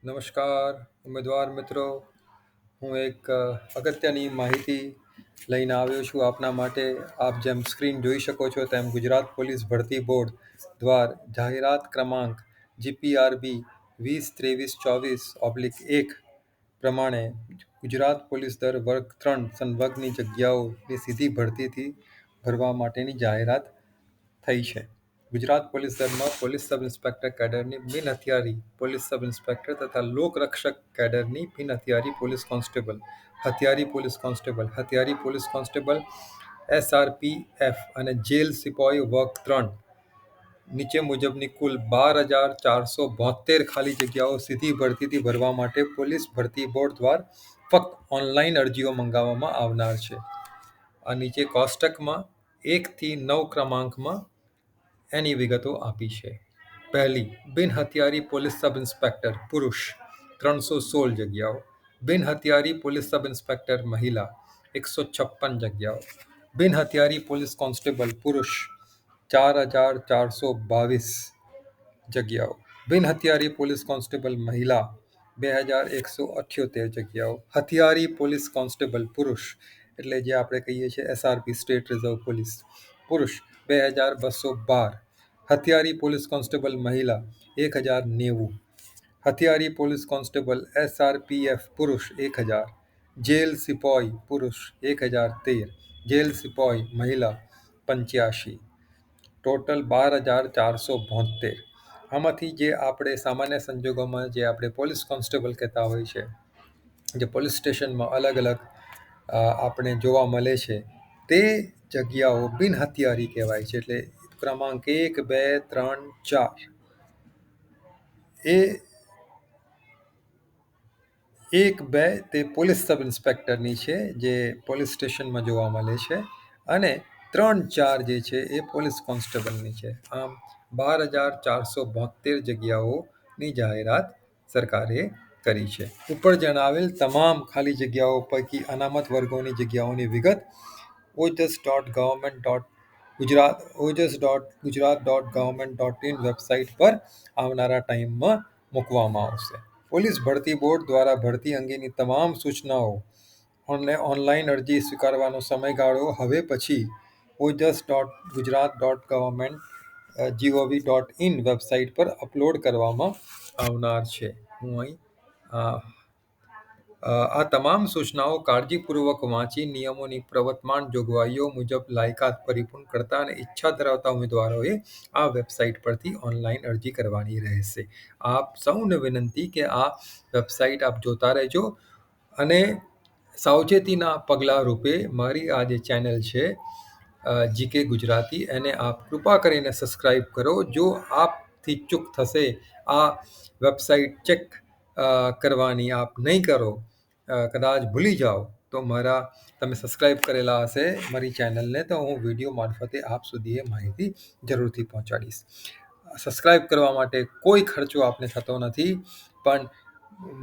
નમસ્કાર ઉમેદવાર મિત્રો. હું એક અગત્યની માહિતી લઈને આવ્યો છું આપના માટે. આપ જેમ સ્ક્રીન જોઈ શકો છો તેમ ગુજરાત પોલીસ ભરતી બોર્ડ દ્વારા જાહેરાત ક્રમાંક GPRB 2023-24/1 પ્રમાણે ગુજરાત પોલીસ દર વર્ગ 3 સંલગ્નની જગ્યાઓની સીધી ભરતીથી ભરવા માટેની જાહેરાત થઈ છે. ગુજરાત પોલીસ દળમાં પોલીસ સબ ઇન્સ્પેક્ટર કેડરની બિન હથિયારી પોલીસ સબ ઇન્સ્પેક્ટર તથા લોકરક્ષક કેડરની બિન હથિયારી પોલીસ કોન્સ્ટેબલ, હથિયારી પોલીસ કોન્સ્ટેબલ, SRPF અને જેલ સિપાઈ વર્ગ 3 નીચે મુજબની કુલ 12,472 ખાલી જગ્યાઓ સીધી ભરતીથી ભરવા માટે પોલીસ ભરતી બોર્ડ દ્વારા ફક્ત ઓનલાઈન અરજીઓ મંગાવવામાં આવનાર છે. આ નીચે કોષ્ટકમાં 1 થી 9 ક્રમાંકમાં એની વિગતો આપી છે. પહેલી, બિન હથિયારી પોલીસ સબ ઇન્સ્પેક્ટર પુરુષ 316 જગ્યાઓ, બિન હથિયારી પોલીસ સબ ઇન્સ્પેક્ટર મહિલા 156 જગ્યાઓ, બિન હથિયારી પોલીસ કોન્સ્ટેબલ પુરુષ 4,422 જગ્યાઓ, બિન હથિયારી પોલીસ કોન્સ્ટેબલ મહિલા 2,178 જગ્યાઓ, હથિયારી પોલીસ કોન્સ્ટેબલ પુરુષ એટલે જે આપણે કહીએ છીએ SRP સ્ટેટ રિઝર્વ પોલીસ પુરુષ 2,212, હથિયારી પોલીસ કોન્સ્ટેબલ મહિલા 1,090, હથિયારી પોલીસ કોન્સ્ટેબલ SRPF પુરુષ 1,000, જેલ સિપાઈ પુરુષ 1,013, જેલ સિપાઈ મહિલા 85, ટોટલ 12,472. આમાંથી જે આપણે સામાન્ય સંજોગોમાં જે આપણે પોલીસ કોન્સ્ટેબલ કહેતા હોય છે, જે પોલીસ સ્ટેશનમાં અલગ અલગ આપણે જોવા મળે છે, તે જગ્યાઓ બિન હથિયારી કહેવાય છે. એટલે ક્રમાંક 1, 2, 3, 4 એ 1, 2 તે પોલીસ સબ ઇન્સ્પેક્ટરની છે જે પોલીસ સ્ટેશનમાં જોવા મળે છે, અને 3, 4 જે છે એ પોલીસ કોન્સ્ટેબલની છે. આમ 12,472 જગ્યાઓની જાહેરાત સરકારે કરી છે. ઉપર જણાવેલ તમામ ખાલી જગ્યાઓ પૈકી અનામત વર્ગોની જગ્યાઓની વિગત ojas.government.in વેબસાઇટ પર આવનારા ટાઈમમાં મૂકવામાં આવશે. પોલીસ ભરતી બોર્ડ દ્વારા ભરતી અંગેની તમામ સૂચનાઓ અને ઓનલાઈન અરજી સ્વીકારવાનો સમયગાળો હવે પછી ojas.gujarat.government.gov.in વેબસાઇટ પર અપલોડ કરવામાં આવનાર છે. હું અહીં આ તમામ સૂચનાઓ કાળજીપૂર્વક વાંચી નિયમોની પ્રવર્તમાન જોગવાઈઓ મુજબ લાયકાત પરિપૂર્ણ કરતા અને ઈચ્છા ધરાવતા ઉમેદવારોએ આ વેબસાઇટ પરથી ઓનલાઈન અરજી કરવાની રહેશે. આપ સૌને વિનંતી કે આ વેબસાઇટ આપ જોતા રહેજો, અને સાવચેતીના પગલાં રૂપે મારી આ જે ચેનલ છે GK ગુજરાતી, એને આપ કૃપા કરીને સબસ્ક્રાઈબ કરો. જો આપથી ચૂક થશે આ વેબસાઇટ ચેક કરવાની, આપ નહીં કરો, કદાચ ભૂલી જાઓ, તો તમે સબસ્ક્રાઈબ કરેલા હશે મારી ચેનલને, તો હું વિડીયો મારફતે આપ સુધી એ માહિતી જરૂરથી પહોંચાડીશ. સબસ્ક્રાઈબ કરવા માટે કોઈ ખર્ચો આપને થતો નથી, પણ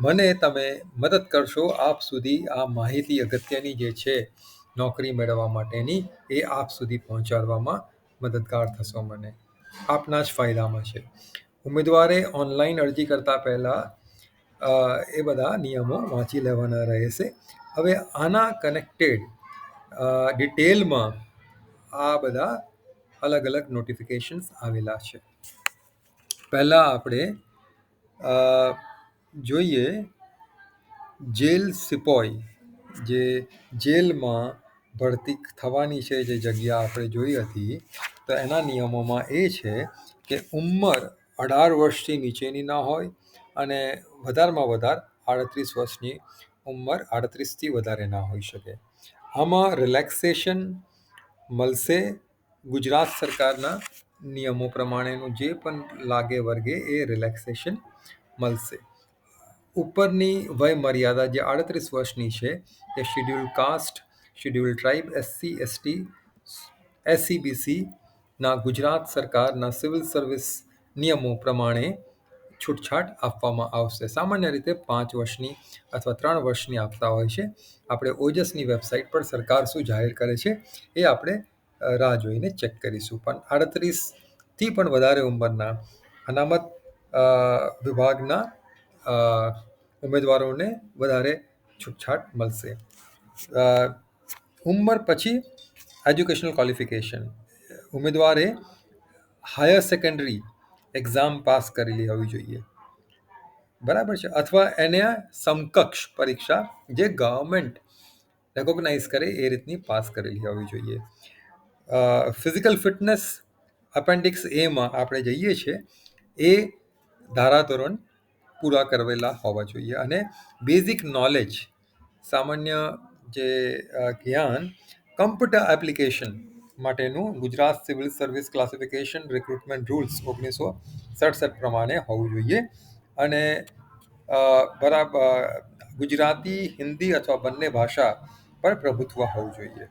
મને તમે મદદ કરશો આપ સુધી આ માહિતી અગત્યની જે છે નોકરી મેળવવા માટેની, એ આપ સુધી પહોંચાડવામાં મદદગાર થશો. મને આપના જ ફાયદામાં છે. ઉમેદવારે ઓનલાઈન અરજી કરતા પહેલા એ બધા નિયમો વાંચી લેવાના રહેશે. હવે આના કનેક્ટેડ ડિટેલમાં આ બધા અલગ અલગ નોટિફિકેશન્સ આવેલા છે. પહેલા આપણે જોઈએ જેલ સિપાઈ, જે જેલમાં ભરતી થવાની છે, જે જગ્યા આપણે જોઈ હતી, તો એના નિયમોમાં એ છે કે ઉંમર 18 વર્ષથી નીચેની ના હોય, અને વધારેમાં વધારે 38 વર્ષની ઉંમર, 38થી વધારે ના હોઈ શકે. આમાં રિલેક્સેશન મળશે ગુજરાત સરકારના નિયમો પ્રમાણેનું જે પણ લાગે વર્ગે એ રિલેક્સેશન મળશે. ઉપરની વય મર્યાદા જે 38 વર્ષની છે તે schedule cast, schedule tribe, SC, ST, SCBC ના ગુજરાત સરકારના સિવિલ સર્વિસ નિયમો પ્રમાણે છૂટછાટ આપવામાં આવશે. સામાન્ય રીતે 5 વર્ષની અથવા 3 વર્ષની આપતા હોય છે. આપણે ઓજસની વેબસાઇટ પર સરકાર શું જાહેર કરે છે એ આપણે રાહ જોઈને ચેક કરીશું. પણ 38થી પણ વધારે ઉંમરના અનામત વિભાગના ઉમેદવારોને વધારે છૂટછાટ મળશે. ઉંમર પછી એજ્યુકેશનલ ક્વોલિફિકેશન. ઉમેદવારે હાયર સેકન્ડરી એક્ઝામ પાસ કરેલી હોવી જોઈએ, બરાબર છે, અથવા એને સમકક્ષ પરીક્ષા જે ગવર્મેન્ટ રેકોગ્નાઇઝ કરે એ રીતની પાસ કરેલી હોવી જોઈએ. ફિઝિકલ ફિટનેસ અપેન્ડિક્સ એમાં આપણે જઈએ છીએ એ ધારાધોરણ પૂરા કરેલા હોવા જોઈએ, અને બેઝિક નોલેજ, સામાન્ય જે જ્ઞાન કમ્પ્યુટર એપ્લિકેશન માટેનું Gujarat civil service classification recruitment rules 1967 પ્રમાણે હોવું જોઈએ, અને બરાબર ગુજરાતી, હિન્દી અથવા બંને ભાષા પર પ્રભુત્વ હોવું જોઈએ.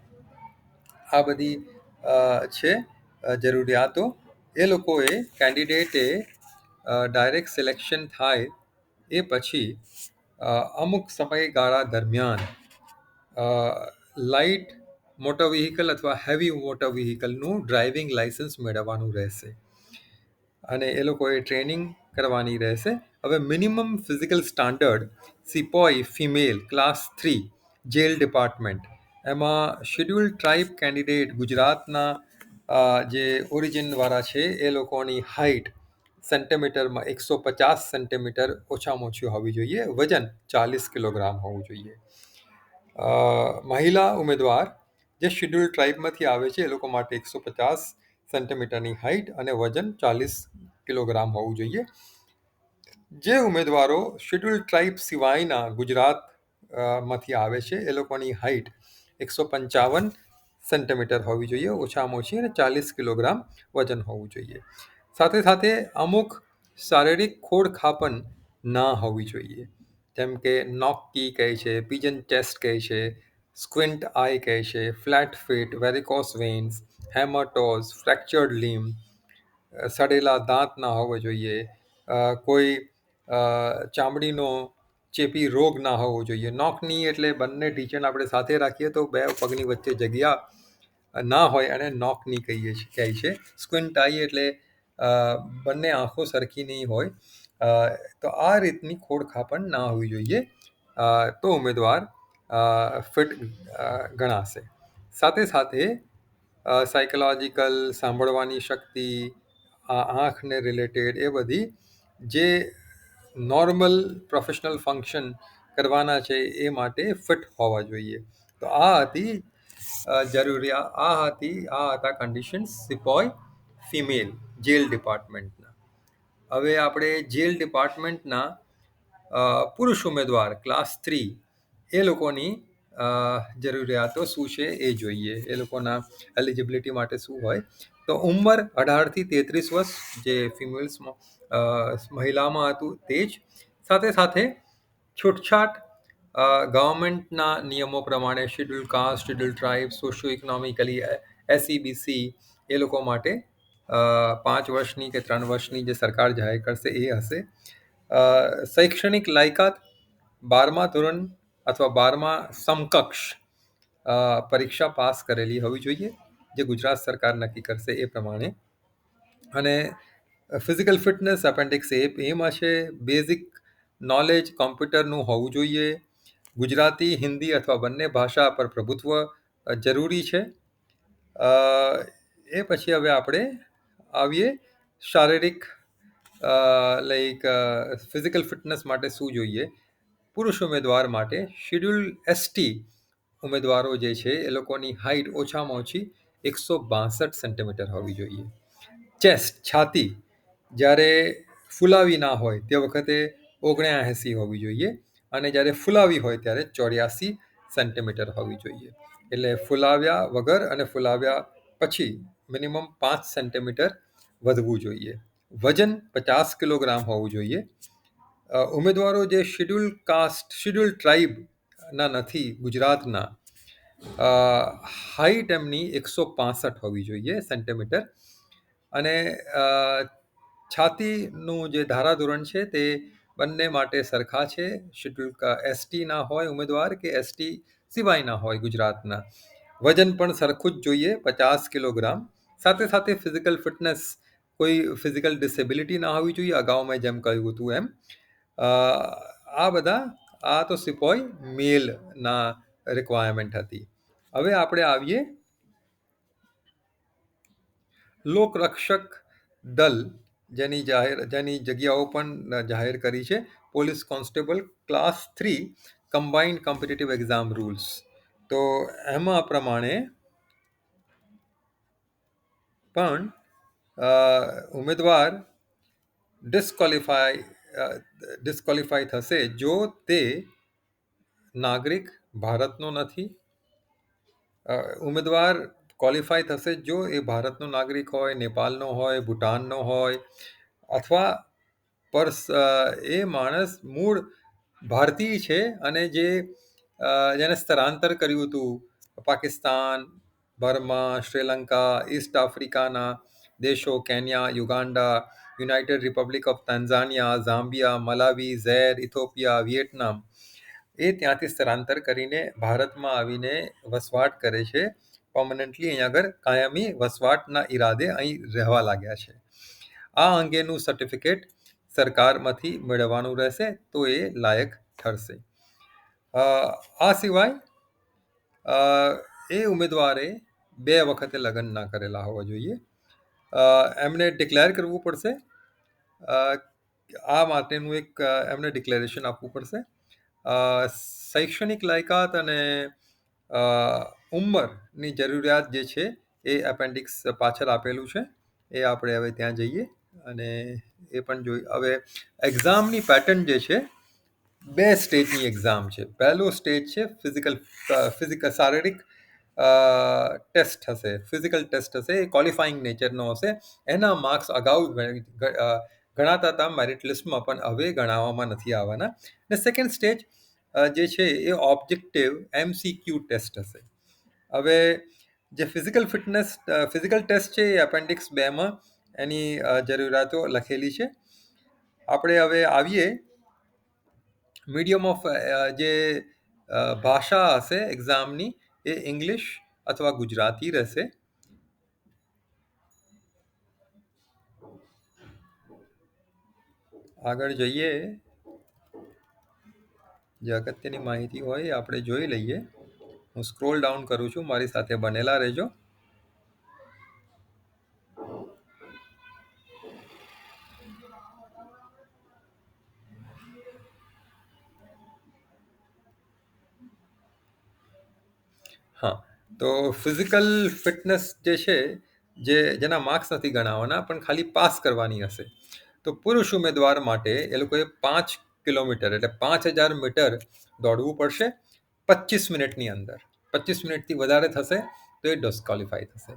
આ બધી છે જરૂરિયાતો. એ લોકોએ કેન્ડિડેટે ડાયરેક્ટ સિલેક્શન થાય એ પછી અમુક સમયગાળા દરમિયાન લાઇટ મોટર વ્હીકલ અથવા હેવી મોટર વ્હીકલનું ડ્રાઇવિંગ લાઇસન્સ મેળવવાનું રહેશે, અને એ લોકોએ ટ્રેનિંગ કરવાની રહેશે. હવે મિનિમમ ફિઝિકલ સ્ટાન્ડર્ડ સિપોઈ ફિમેલ ક્લાસ 3 જેલ ડિપાર્ટમેન્ટ, એમાં શેડ્યુલ ટ્રાઇબ કેન્ડિડેટ ગુજરાતના જે ઓરિજિનવાળા છે એ લોકોની હાઇટ સેન્ટીમીટરમાં 150 સેન્ટીમીટર ઓછામાં ઓછી હોવી જોઈએ, વજન 40 કિલોગ્રામ હોવું જોઈએ. મહિલા ઉમેદવાર જે શેડ્યુલ ટ્રાઇબમાંથી આવે છે એ લોકો માટે 150 સેન્ટીમીટરની હાઇટ અને વજન 40 કિલોગ્રામ હોવું જોઈએ. જે ઉમેદવારો શેડ્યુલ ટ્રાઇબ સિવાયના ગુજરાતમાંથી આવે છે એ લોકોની હાઇટ 155 સેન્ટીમીટર હોવી જોઈએ ઓછામાં ઓછી, અને 40 કિલોગ્રામ વજન હોવું જોઈએ. સાથે સાથે અમુક શારીરિક ખોડખાપણ ના હોવી જોઈએ, જેમ કે નોક કી કહે છે, પિજન ચેસ્ટ કહે છે, સ્ક્વિન્ટ આઈ કહે છે, ફ્લેટ ફીટ, વેરિકોસ વેન્સ, હેમટોઝ, ફ્રેક્ચર્ડ લીમ, સડેલા દાંત ના હોવો જોઈએ, કોઈ ચામડીનો ચેપી રોગ ના હોવો જોઈએ. નોકની એટલે બંને ટીચર આપણે સાથે રાખીએ તો બે પગની વચ્ચે જગ્યા ના હોય અને નોકની કહે છે. સ્ક્વિન્ટ આઈ એટલે બંને આંખો સરખી નહીં હોય. તો આ રીતની ખોડખાપણ ના હોવી જોઈએ, તો ઉમેદવાર ફિટ ગણાશે. સાથે સાથે સાયકોલોજીકલ, સાંભળવાની શક્તિ, આંખને રિલેટેડ એ બધી જે નોર્મલ પ્રોફેશનલ ફંક્શન કરવાના છે એ માટે ફિટ હોવા જોઈએ. તો આ હતી જરૂરિયાત, આ હતા કન્ડિશન્સ સિપોય ફિમેલ જેલ ડિપાર્ટમેન્ટના. હવે આપણે જેલ ડિપાર્ટમેન્ટના પુરુષ ઉમેદવાર ક્લાસ 3 એ લોકોની જરૂરિયાતો શું છે એ જોઈએ. એ લોકોના એલિજિબિલિટી માટે શું હોય, તો ઉંમર 18 થી 33 વર્ષ જે ફિમેલ્સમાં મહિલામાં હતું તે જ. સાથે સાથે છૂટછાટ ગવર્મેન્ટના નિયમો પ્રમાણે schedule caste, schedule tribe, socio economically SEBC એ લોકો માટે 5 વર્ષની કે 3 વર્ષની જે સરકાર જાહેર કરશે એ હશે. શૈક્ષણિક લાયકાત 12મા ધોરણ અથવા 12મા સમકક્ષ પરીક્ષા પાસ કરેલી હોવી જોઈએ, જે ગુજરાત સરકાર નક્કી કરશે એ પ્રમાણે. અને ફિઝિકલ ફિટનેસ એપેન્ડિક્સ એમાં છે. બેઝિક નોલેજ કોમ્પ્યુટરનું હોવું જોઈએ. ગુજરાતી, હિન્દી અથવા બંને ભાષા પર પ્રભુત્વ જરૂરી છે. એ પછી હવે આપણે આવીએ શારીરિક લાઈક ફિઝિકલ ફિટનેસ માટે શું જોઈએ. પુરુષ ઉમેદવાર માટે શેડ્યુલ ST ઉમેદવારો જે છે એ લોકોની હાઇટ ઓછામાં ઓછી 162 સેન્ટીમીટર હોવી જોઈએ. ચેસ્ટ, છાતી જ્યારે ફૂલાવી ના હોય તે વખતે 79 હોવી જોઈએ, અને જ્યારે ફૂલાવી હોય ત્યારે 84 સેન્ટીમીટર હોવી જોઈએ. એટલે ફૂલાવ્યા વગર અને ફૂલાવ્યા પછી મિનિમમ 5 સેન્ટીમીટર વધવું જોઈએ. વજન 50 કિલોગ્રામ હોવું જોઈએ. ઉમેદવારો જે શેડ્યુલ કાસ્ટ, શેડ્યુલ ટ્રાઇબના નથી ગુજરાતના, હાઇટ એમની 165 હોવી જોઈએ સેન્ટીમીટર, અને છાતીનું જે ધારાધોરણ છે તે બંને માટે સરખા છે. શેડ્યુલ ST ના હોય ઉમેદવાર કે ST સિવાયના હોય ગુજરાતના. વજન પણ સરખું જ જોઈએ, 50 કિલોગ્રામ. સાથે સાથે ફિઝિકલ ફિટનેસ, કોઈ ફિઝિકલ ડિસેબિલિટી ના હોવી જોઈએ, અગાઉ મેં જેમ કહ્યું હતું એમ. અ, આ બધા આ તો સિપોય મેલના રિક્વાયરમેન્ટ હતી. હવે આપણે આવીએ લોકરક્ષક દળ, જેની જગ્યાઓ પણ જાહેર કરી છે. Police constable class 3 combined competitive exam rules. તો એમાં પ્રમાણે પણ ઉમેદવાર ડિસ્ક્વોલિફાય થશે જો તે નાગરિક ભારતનો નથી. ઉમેદવાર ક્વોલિફાય થશે જો એ ભારતનો નાગરિક હોય, નેપાળનો હોય, ભૂટાનનો હોય, અથવા એ માણસ મૂળ ભારતીય છે અને જેને સ્થળાંતર કર્યું હતું પાકિસ્તાન, બર્મા, શ્રીલંકા, ઈસ્ટ આફ્રિકાના દેશો, Kenya, Uganda, United Republic of Tanzania, Zambia, Malawi, Zaire, Ethiopia, Vietnam, એ ત્યાંથી સ્થળાંતર કરીને ભારતમાં આવીને વસવાટ કરે છે. પરમનન્ટલી અહીં આગળ કાયમી વસવાટના ઈરાદે અહીં રહેવા લાગ્યા છે. આ અંગેનું સર્ટિફિકેટ સરકારમાંથી મેળવવાનું રહેશે તો એ લાયક ઠરશે. આ સિવાય એ ઉમેદવારે 2 વખતે લગ્ન ના કરેલા હોવા જોઈએ. એમને ડિક્લેર કરવું પડશે. આ માટેનું એક એમને ડિક્લેરેશન આપવું પડશે. શૈક્ષણિક લાયકાત અને ઉંમરની જરૂરિયાત જે છે એ એપેન્ડિક્સ પાછળ આપેલું છે. એ આપણે હવે ત્યાં જઈએ અને એ પણ જોઈ. હવે એક્ઝામની પેટર્ન જે છે, 2 સ્ટેજની એક્ઝામ છે. પહેલો સ્ટેજ છે ફિઝિકલ શારીરિક ટેસ્ટ હશે. ફિઝિકલ ટેસ્ટ હશે, એ ક્વોલિફાઈંગ નેચરનો હશે. એના માર્ક્સ અગાઉ ગણાતા હતા મેરિટ લિસ્ટમાં, પણ હવે ગણાવવામાં નથી આવવાના. ને સેકન્ડ સ્ટેજ જે છે એ ઓબ્જેક્ટિવ MCQ ટેસ્ટ હશે. હવે જે ફિઝિકલ ટેસ્ટ છે એ એપેન્ડિક્સ 2માં એની જરૂરિયાતો લખેલી છે. આપણે હવે આવીએ મીડિયમ ઓફ જે ભાષા હશે એક્ઝામની, એ ઇંગ્લિશ અથવા ગુજરાતી રહેશે. આગળ જઈએ, જે અગત્યની માહિતી હોય એ આપણે જોઈ લઈએ. હું સ્ક્રોલ ડાઉન કરું છું, મારી સાથે બનેલા રહેજો. હા, તો ફિઝિકલ ફિટનેસ જે છે, જેના માર્ક્સ નથી ગણાવવાના પણ ખાલી પાસ કરવાની હશે. તો પુરુષ ઉમેદવાર માટે એ લોકોએ 5 કિલોમીટર એટલે 5000 મીટર દોડવું પડશે 25 મિનિટની અંદર. 25 મિનિટથી વધારે થશે તો એ ડિસ્ક્વોલિફાય થશે.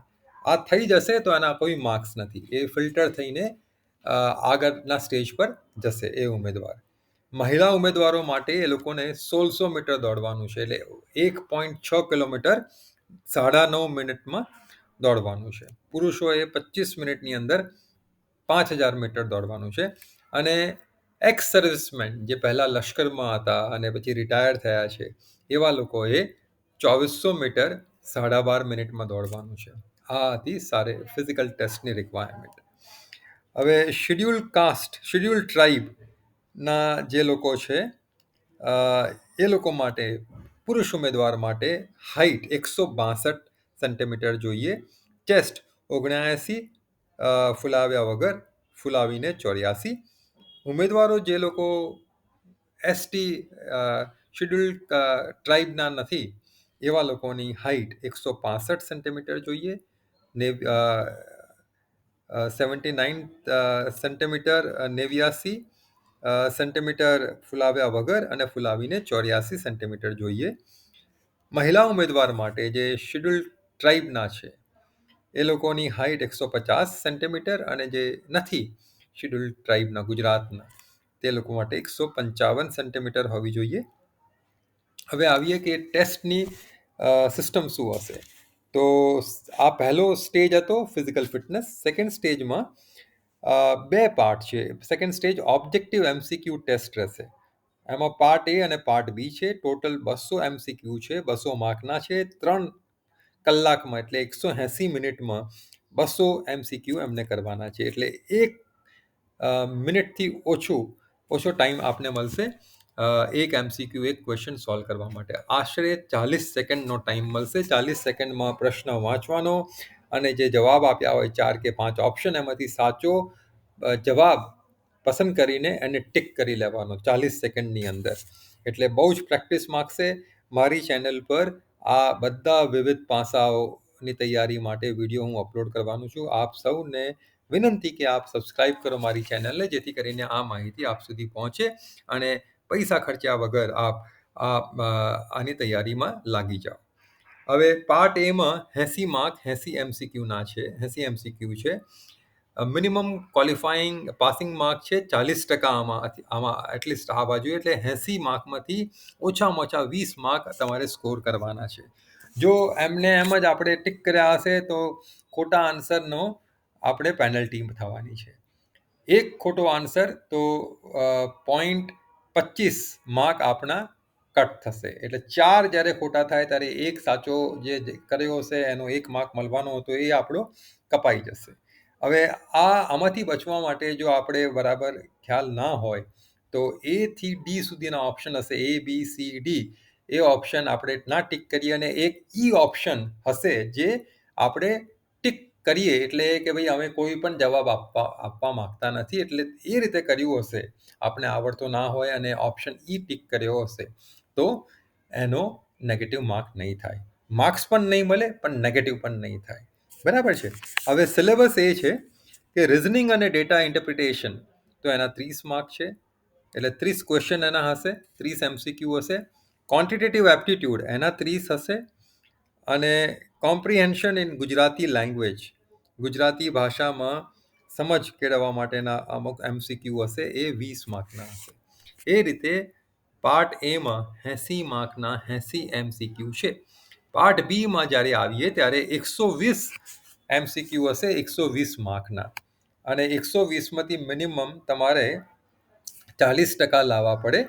આ થઈ જશે તો એના કોઈ માર્ક્સ નથી, એ ફિલ્ટર થઈને આગળના સ્ટેજ પર જશે એ ઉમેદવાર. મહિલા ઉમેદવારો માટે એ લોકોને 1600 મીટર દોડવાનું છે, એટલે 1.6 કિલોમીટર 9.5 મિનિટમાં દોડવાનું છે. પુરુષોએ 25 મિનિટની અંદર 5000 મીટર દોડવાનું છે. અને એક્સ સર્વિસમેન જે પહેલા લશ્કરમાં હતા અને પછી રિટાયર થયા છે, એવા લોકોએ 2400 મીટર 12.5 મિનિટમાં દોડવાનું છે. આ હતી સારી ફિઝિકલ ટેસ્ટની રિક્વાયરમેન્ટ. હવે શેડ્યુલ ટ્રાઇબના જે લોકો છે, એ લોકો માટે પુરુષ ઉમેદવાર માટે હાઇટ 162 સેન્ટીમીટર જોઈએ. ચેસ્ટ 79 ફૂલાવ્યા વગર, ફૂલાવીને 84. ઉમેદવારો જે લોકો એસટી શેડ્યુલ ટ્રાઇબના નથી, એવા લોકોની હાઇટ 165 સેન્ટીમીટર જોઈએ. 79 સેન્ટીમીટર 89 સેન્ટીમીટર ફૂલાવ્યા વગર અને ફૂલાવીને 84 સેન્ટીમીટર જોઈએ. મહિલા ઉમેદવાર માટે જે શેડ્યુલ ટ્રાઇબના છે, એ લોકોની હાઇટ 150 સેન્ટીમીટર અને જે નથી શેડ્યુલ ટ્રાઇબના ગુજરાતના, તે લોકો માટે 155 સેન્ટીમીટર હોવી જોઈએ. હવે આવીએ કે ટેસ્ટની સિસ્ટમ શું હશે. તો આ પહેલો સ્ટેજ હતો ફિઝિકલ ફિટનેસ. સેકન્ડ સ્ટેજમાં 2 પાર્ટ છે. Second stage objective MCQ test રહેશે. એમાં પાર્ટ એ અને પાર્ટ બી છે. ટોટલ 200 MCQ છે, 200 માર્કના છે. 3 કલાકમાં એટલે 180 મિનિટમાં 200 MCQ એમને કરવાના છે. એટલે 1 મિનિટથી ઓછું ઓછો ટાઈમ આપને મળશે એક MCQ એક ક્વેશ્ચન સોલ્વ કરવા માટે. આશરે 40 સેકન્ડનો ટાઈમ મળશે. 40 સેકન્ડમાં પ્રશ્ન વાંચવાનો અને જે જવાબ આપ્યા હોય 4 કે 5 ઓપ્શન એમાંથી સાચો જવાબ પસંદ કરીને એને ટિક કરી લેવાનો 40 સેકન્ડની અંદર. એટલે બહુ જ પ્રેક્ટિસ માગશે. મારી ચેનલ પર આ બધા વિવિધ પાસાઓની તૈયારી માટે વિડીયો હું અપલોડ કરવાનું છું. આપ સૌને વિનંતી કે આપ સબસ્ક્રાઇબ કરો મારી ચેનલને, જેથી કરીને આ માહિતી આપ સુધી પહોંચે અને પૈસા ખર્ચ્યા વગર આપ આની તૈયારીમાં લાગી જાઓ. હવે પાર્ટ એમાં 80 માર્ક 80 MCQના છે. 80 MCQ છે. મિનિમમ ક્વોલિફાઈંગ પાસિંગ માર્ક છે 40%. આમાં એટલીસ્ટ આવવા જોઈએ. એટલે 80 માર્કમાંથી ઓછામાં ઓછા 20 માર્ક તમારે સ્કોર કરવાના છે. જો એમને એમ જ આપણે ટિક કર્યા હશે તો ખોટા આન્સરનો આપણે પેનલ્ટી થવાની છે. એક ખોટો આન્સર તો 0.25 માર્ક આપણા કટ થશે. એટલે 4 જ્યારે ખોટા થાય ત્યારે એક સાચો જે કર્યો હશે એનો 1 માર્ક મળવાનો હતો એ આપણો કપાઈ જશે. હવે આમાંથી બચવા માટે જો આપણે બરાબર ખ્યાલ ના હોય તો A થી D સુધીના ઓપ્શન હશે, ABCD, એ ઓપ્શન આપણે ના ટિક કરીએ અને એક ઈ ઓપ્શન હશે જે આપણે ટિક કરીએ એટલે કે ભાઈ અમે કોઈ પણ જવાબ આપવા માંગતા નથી, એટલે એ રીતે કર્યું હશે, આપણે આવડતો ના હોય અને ઓપ્શન ઈ ટિક કર્યો હશે તો એનો નેગેટિવ માર્ક નહીં થાય. માર્ક્સ પણ નહીં મળે પણ નેગેટિવ પણ નહીં થાય. બરાબર છે. હવે સિલેબસ એ છે કે રિઝનિંગ અને ડેટા ઇન્ટરપ્રિટેશન તો એના 30 માર્ક છે. એટલે 30 ક્વેશ્ચન એના હશે, 30 MCQ હશે. ક્વોન્ટિટેટિવ એપ્ટિટ્યૂડ એના 30 હશે અને comprehension in Gujarati language, Gujarati ભાષામાં સમજ કેળવવા માટેના અમુક MCQ હશે, એ 20 માર્કના હશે. એ રીતે પાર્ટ એમાં 80 માર્કના 80 MCQ છે. પાર્ટ બીમાં જ્યારે આવીએ ત્યારે 120 MCQ હશે 120 માર્કના, અને 120માંથી મિનિમમ તમારે 40% લાવવા પડે.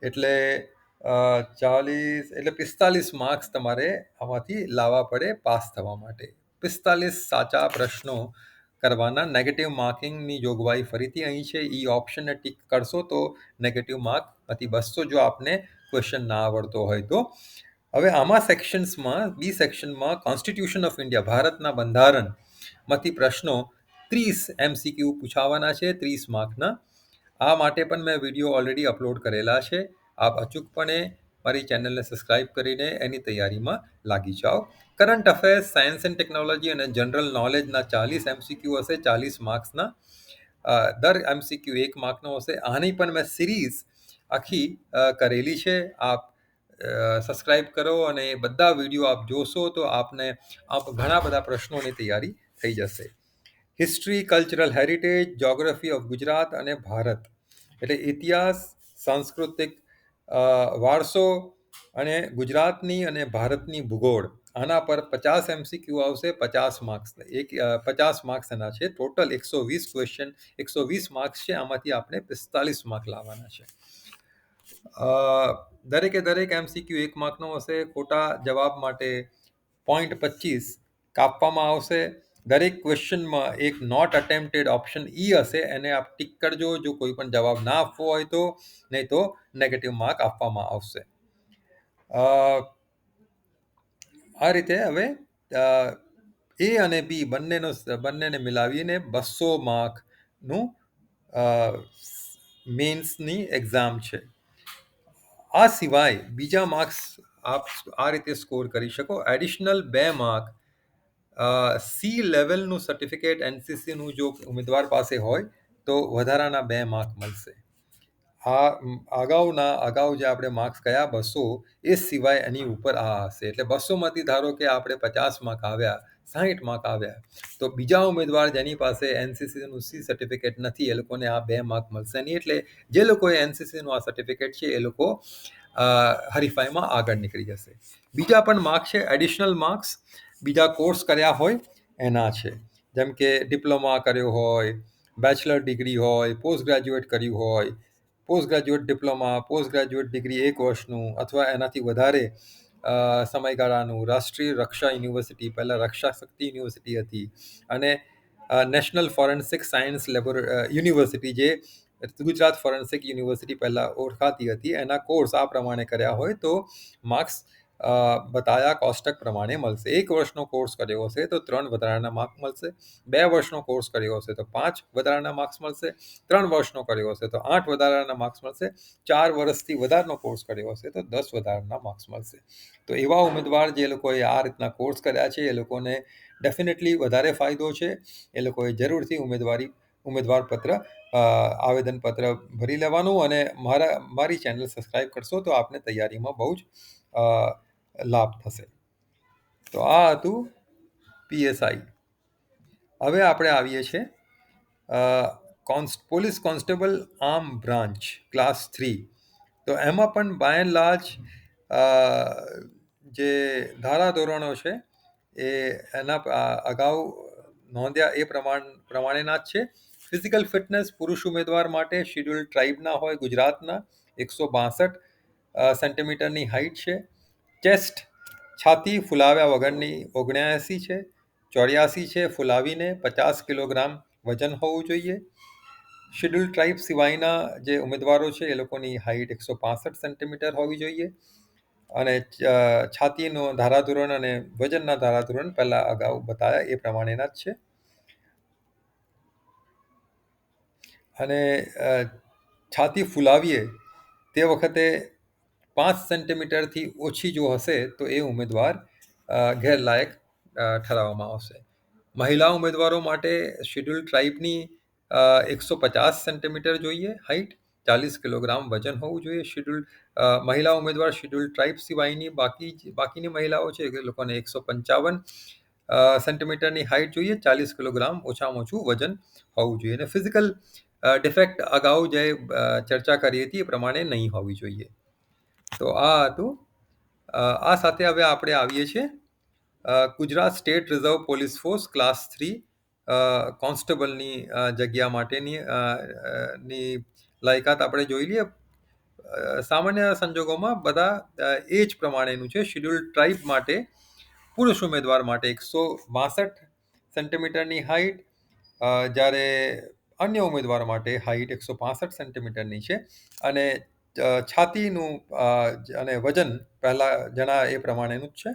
એટલે 40 એટલે 45 માર્ક્સ તમારે આમાંથી લાવવા પડે પાસ થવા માટે. 45 સાચા પ્રશ્નો કરવાના. નેગેટિવ માર્કિંગની જોગવાઈ ફરીથી અહીં છે. ઈ ઓપ્શનને ટિક કરશો તો નેગેટિવ માર્કમાંથી બસશો જો આપને ક્વેશ્ચન ના આવડતો હોય તો. હવે આમાં સેક્શન્સમાં બી સેક્શનમાં કોન્સ્ટિટ્યુશન ઓફ ઇન્ડિયા, ભારતના બંધારણમાંથી પ્રશ્નો 30 MCQ પૂછાવાના છે 30 માર્કના. આ માટે પણ મેં વિડીયો ઓલરેડી અપલોડ કરેલા છે. આપ અચૂકપણે મારી ચેનલને સબસ્ક્રાઇબ કરીને એની તૈયારીમાં લાગી જાઓ. Current affairs, science and technology અને જનરલ નોલેજના 40 MCQ હશે 40 માર્ક્સના. દર MCQ 1 માર્કનો હશે. આની પણ મેં સિરીઝ આખી કરેલી છે. આપ સબસ્ક્રાઇબ કરો અને બધા વિડીયો આપ જોશો તો આપને ઘણા બધા પ્રશ્નોની તૈયારી થઈ જશે. History, cultural heritage, geography of Gujarat અને ભારત, એટલે ઇતિહાસ, સાંસ્કૃતિક વારસો અને ગુજરાતની અને ભારતની ભૂગોળ, આના પર 50 MCQ આવશે. 50 માર્ક્સ 50 માર્ક્સ એના છે. ટોટલ 120 ક્વેશ્ચન 120 માર્ક્સ છે. આમાંથી આપણે 45 માર્ક લાવવાના છે. દરેક MCQ 1 માર્કનો હશે. ખોટા જવાબ માટે 0.25 કાપવામાં આવશે. દરેક ક્વેશ્ચનમાં એક નોટ અટેમ્પ્ટેડ ઓપ્શન ઈ હશે, એને આપ ટિક કરજો જો કોઈ પણ જવાબ ના આપવો હોય તો, નહીં તો નેગેટિવ માર્ક આપવામાં આવશે. આ રીતે હવે એ અને બી બંનેને મિલાવીને 200 માર્કનું મેન્સની એક્ઝામ છે. આ સિવાય બીજા માર્ક્સ આપ આ રીતે સ્કોર કરી શકો. એડિશનલ 2 માર્ક સી લેવલનું સર્ટિફિકેટ NCCનું જો ઉમેદવાર પાસે હોય તો વધારાના 2 માર્ક મળશે. અગાઉ જે આપણે માર્ક્સ કયા 200 એ સિવાય એની ઉપર આ હશે. એટલે 200માંથી ધારો કે આપણે 50 માર્ક આવ્યા, 60 માર્ક આવ્યા, તો બીજા ઉમેદવાર જેની પાસે NCCનું સી સર્ટિફિકેટ નથી એ લોકોને આ 2 માર્ક મળશે નહીં. એટલે જે લોકોએ NCCનું આ સર્ટિફિકેટ છે એ લોકો હરીફાઈમાં આગળ નીકળી જશે. બીજા પણ માર્ક છે, એડિશનલ માર્ક્સ બીજા કોર્સ કર્યા હોય એના છે. જેમ કે ડિપ્લોમા કર્યો હોય, બેચલર ડિગ્રી હોય, પોસ્ટ ગ્રેજ્યુએટ કર્યું હોય, post graduate diploma, post graduate degree 1 વર્ષનું અથવા એનાથી વધારે સમયગાળાનું, રાષ્ટ્રીય રક્ષા યુનિવર્સિટી, પહેલાં રક્ષા શક્તિ યુનિવર્સિટી હતી, અને નેશનલ ફોરેન્સિક સાયન્સ યુનિવર્સિટી જે ગુજરાત ફોરેન્સિક યુનિવર્સિટી પહેલાં ઓળખાતી હતી, એના કોર્સ આ પ્રમાણે કર્યા હોય તો માર્ક્સ બતાવ્યા કોષ્ટક પ્રમાણે મળશે. 1 વર્ષનો કોર્સ કર્યો હશે તો 3 વધારાના માર્ક મળશે. 2 વર્ષનો કોર્સ કર્યો હશે તો 5 વધારાના માર્ક્સ મળશે. 3 વર્ષનો કર્યો હશે તો 8 વધારાના માર્ક્સ મળશે. 4 વર્ષથી વધારેનો કોર્સ કર્યો હશે તો 10 વધારાના માર્ક્સ મળશે. તો એવા ઉમેદવાર જે લોકોએ આ રીતના કોર્સ કર્યા છે એ લોકોને ડેફિનેટલી વધારે ફાયદો છે. એ લોકોએ જરૂરથી ઉમેદવાર પત્ર આવેદનપત્ર ભરી લેવાનું, અને મારી ચેનલ સબસ્ક્રાઈબ કરશો તો આપને તૈયારીમાં બહુ જ લાભ થશે. તો આ હતું PSI. હવે આપણે આવીએ છીએ police constable arm branch class 3. તો એમાં પણ બાય એન્ડ લાર્જ જે ધારાધોરણો છે એ એના અગાઉ નોંધ્યા એ પ્રમાણેના જ છે. ફિઝિકલ ફિટનેસ પુરુષ ઉમેદવાર માટે શેડ્યુલ ટ્રાઇબના હોય ગુજરાતના 162 સેન્ટીમીટરની હાઇટ છે. ચેસ્ટ છાતી ફૂલાવ્યા વગરની 79 છે. 84 છે ફૂલાવીને 50 કિલોગ્રામ વજન હોવું જોઈએ. શેડ્યુલ ટ્રાઇબ સિવાયના જે ઉમેદવારો છે એ લોકોની હાઇટ 165 સેન્ટીમીટર હોવી જોઈએ. અને છાતીનો ધારાધોરણ અને વજનના ધારાધોરણ પહેલાં અગાઉ બતાવ્યા એ પ્રમાણેના જ છે. અને છાતી ફૂલાવીએ તે વખતે 5 સેન્ટીમીટરથી ઓછી જો હશે તો એ ઉમેદવાર ગેરલાયક ઠરાવવામાં આવશે. મહિલા ઉમેદવારો માટે શેડ્યુલ ટ્રાઇબની 150 સેન્ટીમીટર જોઈએ હાઇટ, 40 કિલોગ્રામ વજન હોવું જોઈએ. મહિલા ઉમેદવાર શેડ્યુલ ટ્રાઇબ સિવાયની બાકીની મહિલાઓ છે એ લોકોને 155 સેન્ટીમીટરની હાઇટ જોઈએ, 40 કિલોગ્રામ ઓછામાં ઓછું વજન હોવું જોઈએ. અને ફિઝિકલ ડિફેક્ટ અગાઉ જે ચર્ચા કરી હતી એ પ્રમાણે નહીં હોવી જોઈએ. તો આ હતું. આ સાથે હવે આપણે આવીએ છીએ Gujarat state reserve police force class 3 કોન્સ્ટેબલની જગ્યા માટેની લાયકાત આપણે જોઈ લઈએ. સામાન્ય સંજોગોમાં બધા એ જ પ્રમાણેનું છે. શેડ્યુલ ટ્રાઇબ માટે પુરુષ ઉમેદવાર માટે 162 સેન્ટીમીટરની હાઇટ, જ્યારે અન્ય ઉમેદવાર માટે હાઇટ 165 સેન્ટીમીટરની છે. અને છાતીનું અને વજન પહેલાં જણાવ્યા એ પ્રમાણેનું જ છે.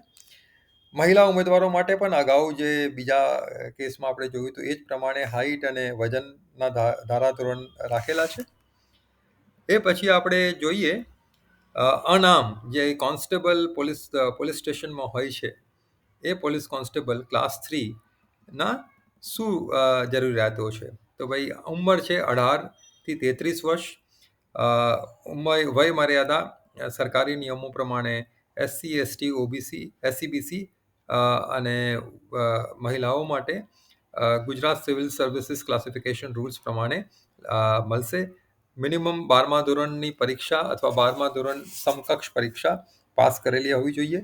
મહિલા ઉમેદવારો માટે પણ અગાઉ જે બીજા કેસમાં આપણે જોયું હતું એ જ પ્રમાણે હાઇટ અને વજનના ધારાધોરણ રાખેલા છે. એ પછી આપણે જોઈએ અનામ જે કોન્સ્ટેબલ પોલીસ સ્ટેશનમાં હોય છે એ પોલીસ કોન્સ્ટેબલ ક્લાસ 3 ના શું જરૂરિયાતો છે. તો ભાઈ ઉંમર છે 18 થી 33 વર્ષ. વય મર્યાદા સરકારી નિયમો પ્રમાણે SC ST OBC SCBC અને મહિલાઓ માટે Gujarat civil services classification rules પ્રમાણે મળશે. મિનિમમ 12મા ધોરણની પરીક્ષા અથવા 12મા ધોરણ સમકક્ષ પરીક્ષા પાસ કરેલી હોવી જોઈએ.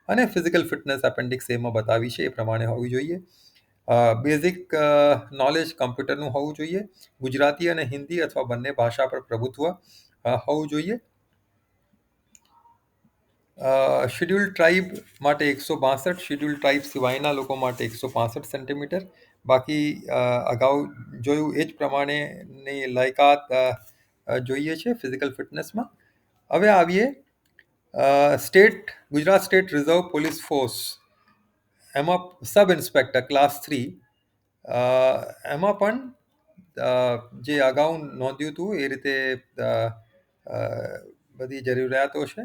અને ફિઝિકલ ફિટનેસ એપેન્ડિક્સ એમાં બતાવી છે એ પ્રમાણે હોવી જોઈએ. બેઝિક નોલેજ કમ્પ્યુટરનું હોવું જોઈએ. ગુજરાતી અને હિન્દી અથવા બંને ભાષા પર પ્રભુત્વ હોવું જોઈએ. શેડ્યુલ ટ્રાઇબ માટે 162, શેડ્યુલ ટ્રાઇબ સિવાયના લોકો માટે 165 સેન્ટીમીટર. બાકી અગાઉ જોયું એ જ પ્રમાણેની લાયકાત જોઈએ છે ફિઝિકલ ફિટનેસમાં. હવે આવીએ Gujarat state reserve police force એમાં સબ ઇન્સ્પેક્ટર ક્લાસ 3. એમાં પણ જે અગાઉ નોંધ્યું હતું એ રીતે બધી જરૂરિયાતો છે.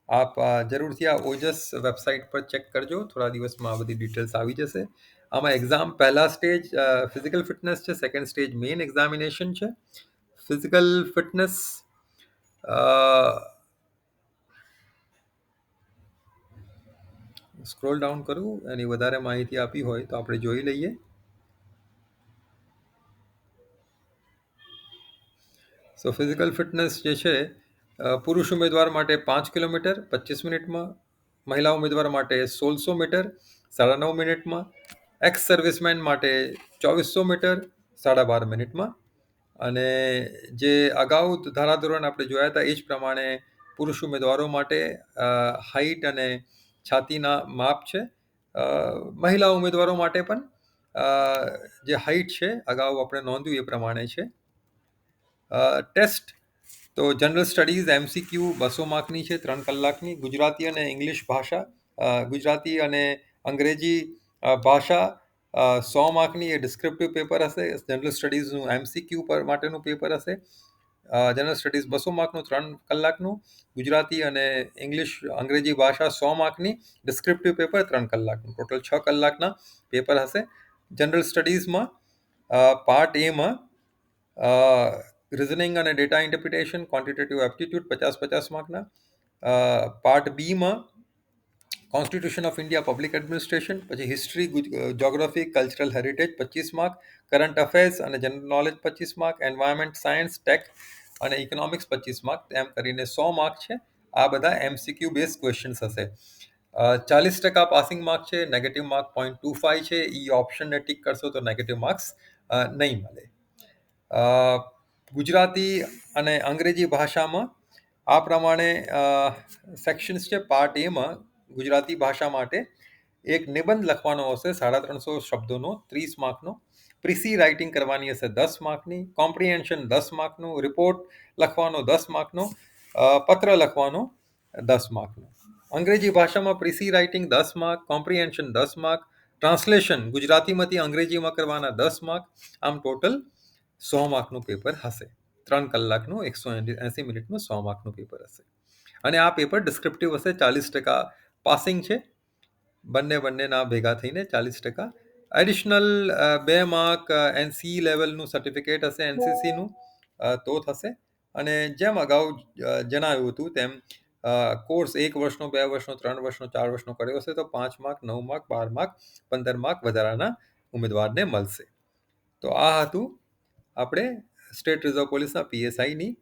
આપ જરૂરથી આ ઓજસ વેબસાઇટ પર ચેક કરજો. થોડા દિવસમાં આ બધી ડિટેલ્સ આવી જશે. આમાં એક્ઝામ પહેલા સ્ટેજ ફિઝિકલ ફિટનેસ છે, સેકન્ડ સ્ટેજ મેઇન એક્ઝામિનેશન છે. ફિઝિકલ ફિટનેસ સ્ક્રોલ ડાઉન કરું, એની વધારે માહિતી આપી હોય તો આપણે જોઈ લઈએ. સો ફિઝિકલ ફિટનેસ જે છે પુરુષ ઉમેદવાર માટે 5 કિલોમીટર 25 મિનિટમાં, મહિલા ઉમેદવાર માટે 1600 મીટર 9.5 મિનિટમાં, એક્સ સર્વિસમેન માટે 2400 મીટર 12.5 મિનિટમાં. અને જે અગાઉ ધારાધોરણ આપણે જોયા હતા એ જ પ્રમાણે પુરુષ ઉમેદવારો માટે હાઇટ અને છાતીના માપ છે. મહિલા ઉમેદવારો માટે પણ જે હાઇટ છે અગાઉ આપણે નોંધ્યું એ પ્રમાણે છે. ટેસ્ટ તો જનરલ સ્ટડીઝ MCQ 200 માર્કની છે, 3 કલાકની. ગુજરાતી અને ઇંગ્લિશ ભાષા, ગુજરાતી અને અંગ્રેજી ભાષા 100 માર્કની એ ડિસ્ક્રિપ્ટિવ પેપર હશે. જનરલ સ્ટડીઝનું MCQ પર માટેનું પેપર હશે. જનરલ સ્ટડીઝ 200 માર્કનું, 3 કલાકનું. ગુજરાતી અને ઇંગ્લિશ અંગ્રેજી ભાષા 100 માર્કની, ડિસ્ક્રિપ્ટિવ પેપર 3 કલાકનું. ટોટલ 6 કલાકના પેપર હશે. જનરલ સ્ટડીઝમાં પાર્ટ એમાં રિઝનિંગ અને ડેટા ઇન્ટરપ્રિટેશન, ક્વોન્ટિટેટિવ એપ્ટિટ્યૂડ 50-50 માર્કના. પાર્ટ બીમાં constitution of India, public administration, પછી history, geography, cultural heritage 25 mark, current affairs અને general knowledge 25 mark, environment science, tech અને ઇકોનોમિક્સ 25 માર્ક, એમ કરીને 100 માર્ક છે. આ બધા MCQ બેઝ ક્વેશ્ચન્સ હશે. 40% પાસિંગ માર્ક છે, નેગેટિવ માર્ક 0.25 છે. ઈ ઓપ્શનને ટિક કરશો તો નેગેટિવ માર્ક્સ નહીં મળે. ગુજરાતી અને અંગ્રેજી ભાષામાં આ પ્રમાણે સેક્શન્સ છે. પાર્ટ એમાં ગુજરાતી ભાષા માટે એક નિબંધ લખવાનો હશે 350 શબ્દોનો, 30 માર્કનો. પ્રિસી રાઇટિંગ કરવાની હશે 10 માર્કની. કોમ્પ્રિહેન્શન 10 માર્કનું. રિપોર્ટ લખવાનો 10 માર્કનો. પત્ર લખવાનો 10 માર્કનો. અંગ્રેજી ભાષામાં precis writing 10 mark, comprehension 10 mark, translation ગુજરાતીમાંથી અંગ્રેજીમાં કરવાના 10 માર્ક. આમ ટોટલ 100 માર્કનું પેપર હશે. 3 કલાકનું 180 મિનિટનું 100 માર્કનું પેપર હશે. અને આ પેપર ડિસ્ક્રિપ્ટિવ હશે. 40% પાસિંગ છે. બંનેના ભેગા થઈને 40%. એડિશનલ 2 માર્ક NCE લેવલનું સર્ટિફિકેટ હશે, NCCનું, તો થશે. અને જેમ અગાઉ જણાવ્યું હતું તેમ કોર્સ 1 વર્ષનો, 2 વર્ષનો, 3 વર્ષનો, 4 વર્ષનો કર્યો હશે તો 5 માર્ક, 9 માર્ક, 12 માર્ક, 15 માર્ક વધારાના ઉમેદવારને મળશે. તો આ હતું આપણે સ્ટેટ રિઝર્વ પોલીસના PSIની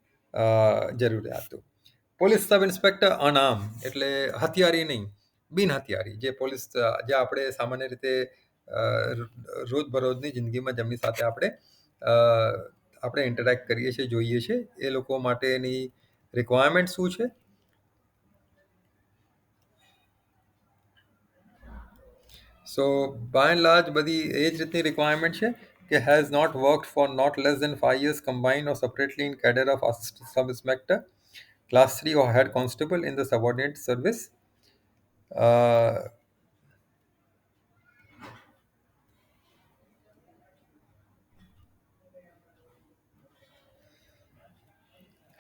જરૂરિયાતો. પોલીસ સબ ઇન્સ્પેક્ટર અનામ એટલે હથિયારી નહીં, બિન હથિયારી, જે પોલીસ જે આપણે સામાન્ય રીતે રોજબરોજની જિંદગીમાં જેમની સાથે આપણે ઇન્ટરેક્ટ કરીએ છીએ, જોઈએ છીએ, એ લોકો માટેની રિક્વાયરમેન્ટ શું છે? સો બાય એન્ડ લાર્જ બધી એ જ રીતની રિક્વાયરમેન્ટ છે કે has not worked for not less than 5 years combined or separately in cadre of sub inspector, class 3 or head constable in the subordinate service.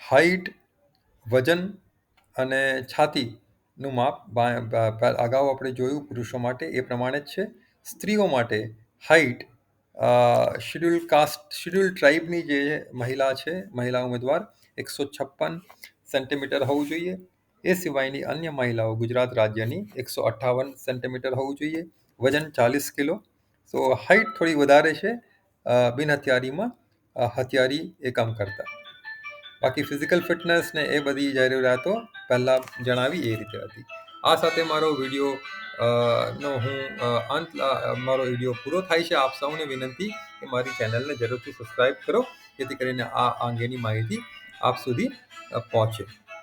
Height, વજન અને છાતીનું માપ અગાઉ આપણે જોયું પુરુષો માટે એ પ્રમાણે જ છે. સ્ત્રીઓ માટે હાઇટ શિડ્યુલ ટ્રાઇબની જે મહિલા ઉમેદવાર 156 સેન્ટીમીટર હોવું જોઈએ. એ સિવાયની અન્ય મહિલાઓ ગુજરાત રાજ્યની 158 સેન્ટીમીટર હોવું જોઈએ. વજન 40 કિલો. સો હાઇટ થોડી વધારે છે બિન હથિયારીમાં હથિયારી એકમ કરતાં. બાકી ફિઝિકલ ફિટનેસ ને એ બધી જરૂરિયાતો પહેલાં જણાવી એ રીતે હતી. આ સાથે મારો વિડીયો પૂરો થાય છે. આપ સૌને વિનંતી કે મારી ચેનલને જરૂરથી સબસ્ક્રાઈબ કરો, જેથી કરીને આ અંગેની માહિતી આપ સુધી પહોંચે.